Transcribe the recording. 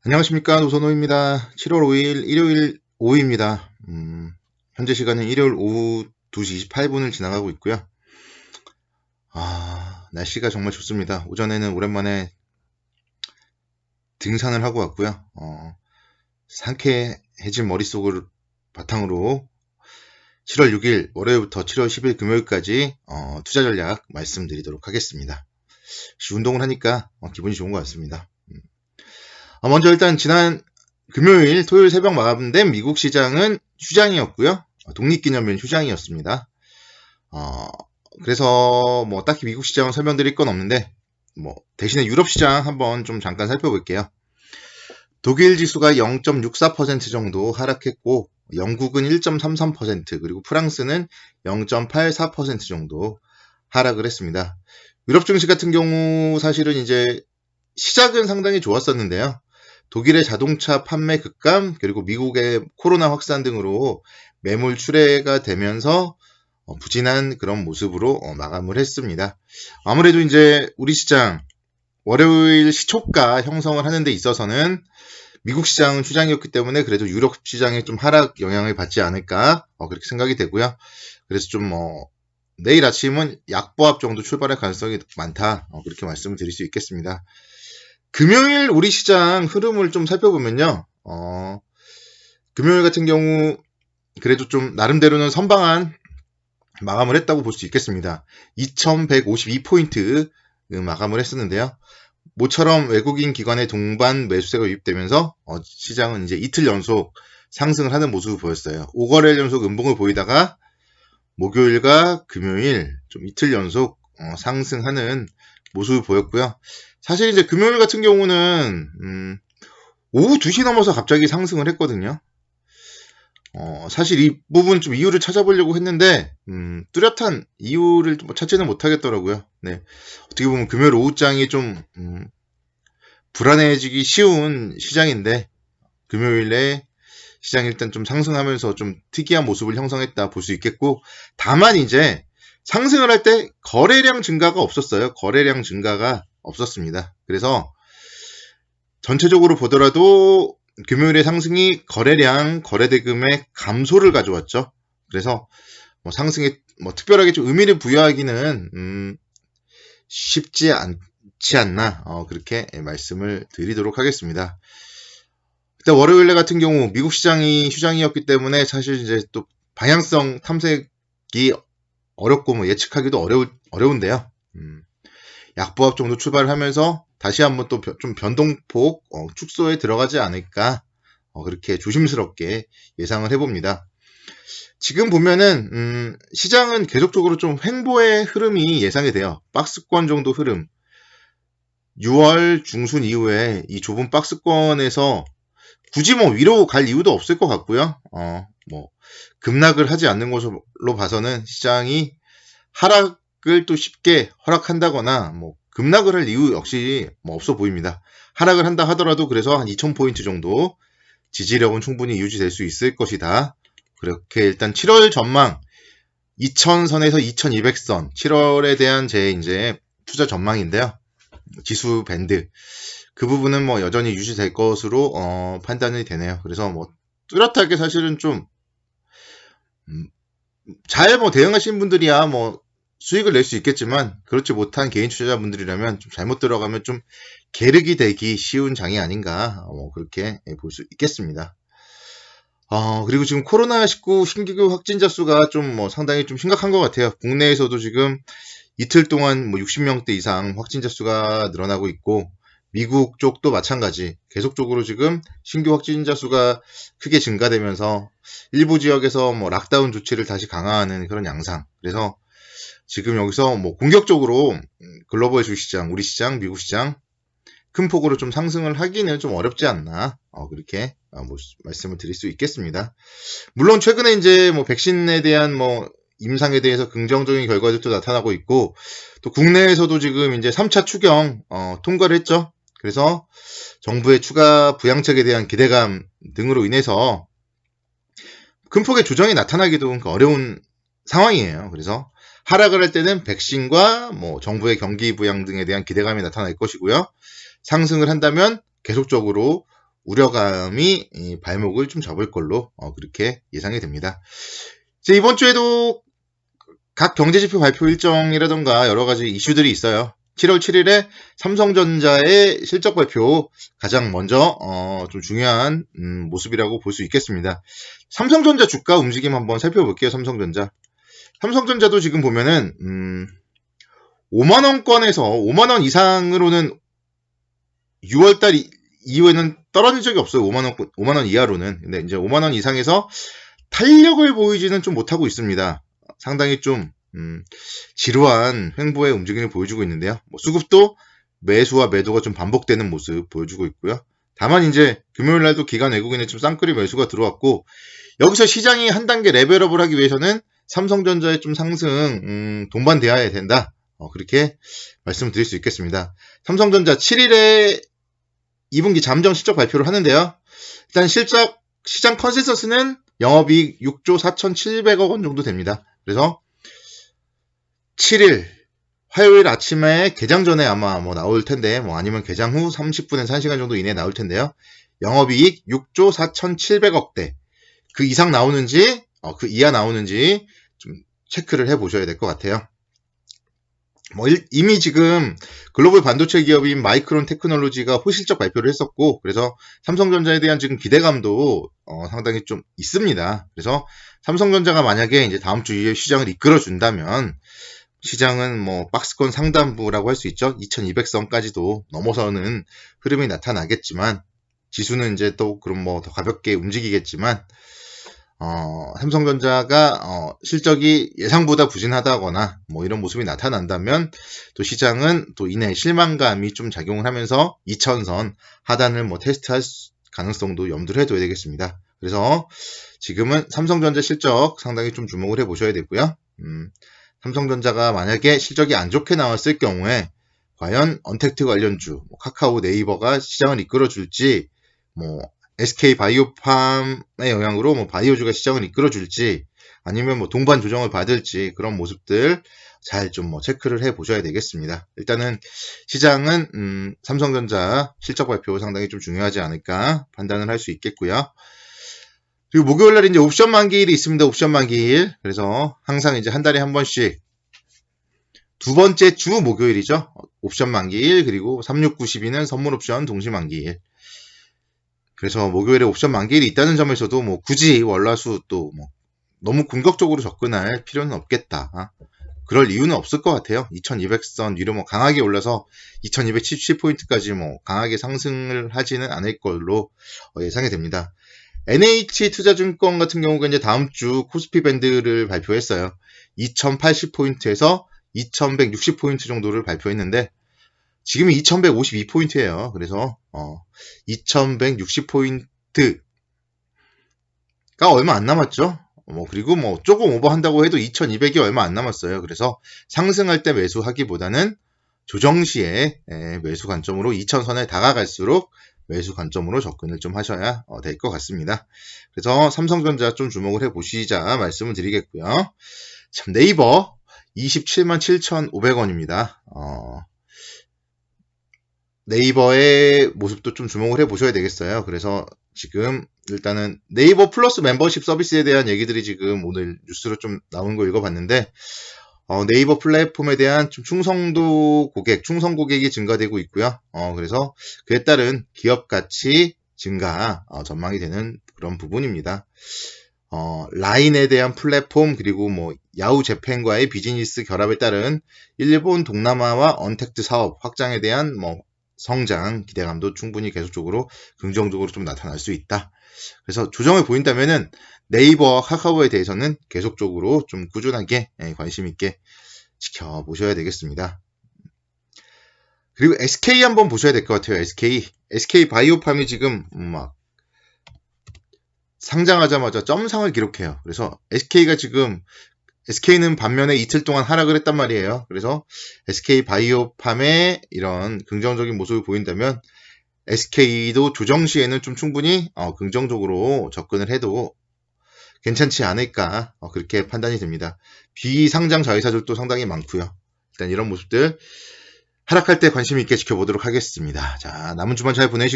안녕하십니까, 노선호입니다. 7월 5일 일요일 오후입니다. 현재 시간은 일요일 오후 2시 28분을 지나가고 있고요. 날씨가 정말 좋습니다. 오전에는 오랜만에 등산을 하고 왔고요. 상쾌해진 머릿속을 바탕으로 7월 6일 월요일부터 7월 10일 금요일까지 투자 전략 말씀드리도록 하겠습니다. 운동을 하니까 기분이 좋은 것 같습니다. 먼저 일단 지난 금요일, 토요일 새벽 마감된 미국 시장은 휴장이었고요. 독립기념일 휴장이었습니다. 그래서 뭐 딱히 미국 시장은 설명드릴 건 없는데 대신에 유럽 시장 한번 좀 잠깐 살펴볼게요. 독일 지수가 0.64% 정도 하락했고 영국은 1.33% 그리고 프랑스는 0.84% 정도 하락을 했습니다. 유럽 증시 같은 경우 사실은 이제 시작은 상당히 좋았었는데요. 독일의 자동차 판매 급감 그리고 미국의 코로나 확산 등으로 매물 출회가 되면서 부진한 그런 모습으로 마감을 했습니다. 아무래도 이제 우리 시장 월요일 시초가 형성을 하는 데 있어서는 미국 시장은 휴장이었기 때문에 그래도 유럽 시장에 좀 하락 영향을 받지 않을까 그렇게 생각이 되고요. 그래서 좀 내일 아침은 약보합 정도 출발할 가능성이 많다 그렇게 말씀을 드릴 수 있겠습니다. 금요일 우리 시장 흐름을 좀 살펴보면요. 금요일 같은 경우 그래도 좀 나름대로는 선방한 마감을 했다고 볼 수 있겠습니다. 2152포인트 마감을 했었는데요. 모처럼 외국인 기관의 동반 매수세가 유입되면서 시장은 이제 이틀 연속 상승을 하는 모습을 보였어요. 5거래일 연속 음봉을 보이다가 목요일과 금요일 좀 이틀 연속 상승하는 모습을 보였고요. 사실 이제 금요일 같은 경우는 오후 2시 넘어서 갑자기 상승을 했거든요. 사실 이 부분 좀 이유를 찾아보려고 했는데 뚜렷한 이유를 찾지는 못하겠더라고요. 네. 어떻게 보면 금요일 오후장이 좀 불안해지기 쉬운 시장인데 금요일에 시장이 일단 좀 상승하면서 좀 특이한 모습을 형성했다 볼 수 있겠고, 다만 이제 상승을 할 때 거래량 증가가 없었어요. 거래량 증가가 없었습니다. 그래서 전체적으로 보더라도 금요일의 상승이 거래량, 거래대금의 감소를 가져왔죠. 그래서 상승에 특별하게 좀 의미를 부여하기는 쉽지 않지 않나 그렇게 말씀을 드리도록 하겠습니다. 일단 월요일에 같은 경우 미국 시장이 휴장이었기 때문에 사실 이제 또 방향성 탐색이 어렵고 예측하기도 어려운데요. 약보합 정도 출발하면서 다시 한번 또 좀 변동폭 축소에 들어가지 않을까 그렇게 조심스럽게 예상을 해봅니다. 지금 보면은 시장은 계속적으로 좀 횡보의 흐름이 예상이 돼요. 박스권 정도 흐름. 6월 중순 이후에 이 좁은 박스권에서 굳이 위로 갈 이유도 없을 것 같고요. 급락을 하지 않는 것으로 봐서는 시장이 하락을 또 쉽게 허락한다거나 급락을 할 이유 역시 없어 보입니다. 하락을 한다 하더라도 그래서 한 2000포인트 정도 지지력은 충분히 유지될 수 있을 것이다. 그렇게 일단 7월 전망 2000선에서 2200선 7월에 대한 제 이제 투자 전망인데요. 지수 밴드 그 부분은 여전히 유지될 것으로 판단이 되네요. 그래서 뚜렷하게 사실은 좀 잘 대응하시는 분들이야 수익을 낼 수 있겠지만 그렇지 못한 개인 투자자분들이라면 좀 잘못 들어가면 좀 계륵이 되기 쉬운 장이 아닌가 그렇게 볼 수 있겠습니다. 그리고 지금 코로나19 신규 확진자 수가 좀 상당히 좀 심각한 것 같아요. 국내에서도 지금 이틀 동안 60명대 이상 확진자 수가 늘어나고 있고 미국 쪽도 마찬가지 계속적으로 지금 신규 확진자 수가 크게 증가되면서 일부 지역에서 락다운 조치를 다시 강화하는 그런 양상. 그래서 지금 여기서 공격적으로 글로벌 주식시장, 우리 시장, 미국 시장 큰 폭으로 좀 상승을 하기는 좀 어렵지 않나 그렇게 말씀을 드릴 수 있겠습니다. 물론 최근에 이제 백신에 대한 임상에 대해서 긍정적인 결과들도 나타나고 있고 또 국내에서도 지금 이제 3차 추경 통과를 했죠. 그래서 정부의 추가 부양책에 대한 기대감 등으로 인해서 큰 폭의 조정이 나타나기도 어려운 상황이에요. 그래서 하락을 할 때는 백신과 정부의 경기 부양 등에 대한 기대감이 나타날 것이고요. 상승을 한다면 계속적으로 우려감이 발목을 좀 잡을 걸로 그렇게 예상이 됩니다. 이제 이번 주에도 각 경제지표 발표 일정이라던가 여러 가지 이슈들이 있어요. 7월 7일에 삼성전자의 실적 발표 가장 먼저 좀 중요한 모습이라고 볼 수 있겠습니다. 삼성전자 주가 움직임 한번 살펴볼게요. 삼성전자도 지금 보면은 5만원권에서 5만원 이상으로는 6월달 이후에는 떨어진 적이 없어요. 5만원 이하로는. 근데 이제 5만원 이상에서 탄력을 보이지는 좀 못하고 있습니다. 상당히 좀 지루한 횡보의 움직임을 보여주고 있는데요. 수급도 매수와 매도가 좀 반복되는 모습 보여주고 있고요. 다만 이제 금요일 날도 기관 외국인의 좀 쌍끌이 매수가 들어왔고, 여기서 시장이 한 단계 레벨업을 하기 위해서는 삼성전자의 좀 상승 동반되어야 된다. 그렇게 말씀드릴 수 있겠습니다. 삼성전자 7일에 2분기 잠정 실적 발표를 하는데요. 일단 시장 컨센서스는 영업이익 6조 4,700억 원 정도 됩니다. 그래서 7일 화요일 아침에 개장 전에 아마 나올 텐데, 아니면 개장 후 30분에서 1시간 정도 이내에 나올 텐데요. 영업이익 6조 4,700억대. 그 이상 나오는지, 그 이하 나오는지 좀 체크를 해 보셔야 될 것 같아요. 이미 지금 글로벌 반도체 기업인 마이크론 테크놀로지가 호실적 발표를 했었고, 그래서 삼성전자에 대한 지금 기대감도 상당히 좀 있습니다. 그래서 삼성전자가 만약에 이제 다음 주에 시장을 이끌어준다면, 시장은 박스권 상단부라고 할 수 있죠. 2200선까지도 넘어서는 흐름이 나타나겠지만, 지수는 이제 또 그럼 더 가볍게 움직이겠지만, 삼성전자가 실적이 예상보다 부진하다거나 이런 모습이 나타난다면, 또 시장은 또 이내 실망감이 좀 작용을 하면서 2000선 하단을 테스트할 가능성도 염두를 해둬야 되겠습니다. 그래서 지금은 삼성전자 실적 상당히 좀 주목을 해 보셔야 되고요. 삼성전자가 만약에 실적이 안 좋게 나왔을 경우에 과연 언택트 관련주, 카카오, 네이버가 시장을 이끌어줄지, SK 바이오팜의 영향으로 바이오주가 시장을 이끌어줄지, 아니면 동반 조정을 받을지, 그런 모습들 잘 좀 체크를 해 보셔야 되겠습니다. 일단은 시장은 삼성전자 실적 발표 상당히 좀 중요하지 않을까 판단을 할 수 있겠고요. 그리고 목요일날 이제 옵션 만기일이 있습니다. 옵션 만기일. 그래서 항상 이제 한 달에 한 번씩 두 번째 주 목요일이죠. 옵션 만기일, 그리고 3692는 선물 옵션 동시 만기일. 그래서 목요일에 옵션 만기일이 있다는 점에서도 굳이 월화수 또 너무 공격적으로 접근할 필요는 없겠다. 그럴 이유는 없을 것 같아요. 2200선 위로 강하게 올라서 2277포인트까지 강하게 상승을 하지는 않을 걸로 예상이 됩니다. NH투자증권 같은 경우가 이제 다음 주 코스피 밴드를 발표했어요. 2080포인트에서 2160포인트 정도를 발표했는데, 지금이 2152포인트예요. 그래서 2160포인트가 얼마 안 남았죠. 그리고 조금 오버한다고 해도 2200이 얼마 안 남았어요. 그래서 상승할 때 매수하기보다는 조정 시에 매수 관점으로 2000선에 다가갈수록 매수 관점으로 접근을 좀 하셔야 될 것 같습니다. 그래서 삼성전자 좀 주목을 해 보시자 말씀을 드리겠고요. 참, 네이버 277,500원입니다. 네이버의 모습도 좀 주목을 해 보셔야 되겠어요. 그래서 지금 일단은 네이버 플러스 멤버십 서비스에 대한 얘기들이 지금 오늘 뉴스로 좀 나온 거 읽어봤는데, 네이버 플랫폼에 대한 좀 충성 고객이 증가되고 있고요. 그래서 그에 따른 기업 가치 증가 전망이 되는 그런 부분입니다. 라인에 대한 플랫폼, 그리고 야후 재팬과의 비즈니스 결합에 따른 일본 동남아와 언택트 사업 확장에 대한 성장 기대감도 충분히 계속적으로 긍정적으로 좀 나타날 수 있다. 그래서 조정을 보인다면은 네이버와 카카오에 대해서는 계속적으로 좀 꾸준하게 관심 있게 지켜보셔야 되겠습니다. 그리고 SK 한번 보셔야 될 것 같아요. SK 바이오팜이 지금 상장하자마자 점상을 기록해요. 그래서 SK는 반면에 이틀 동안 하락을 했단 말이에요. 그래서 SK 바이오팜의 이런 긍정적인 모습을 보인다면 SK도 조정 시에는 좀 충분히 긍정적으로 접근을 해도 괜찮지 않을까 그렇게 판단이 됩니다. 비상장 자회사들도 상당히 많고요. 일단 이런 모습들 하락할 때 관심 있게 지켜보도록 하겠습니다. 자, 남은 주말 잘 보내시고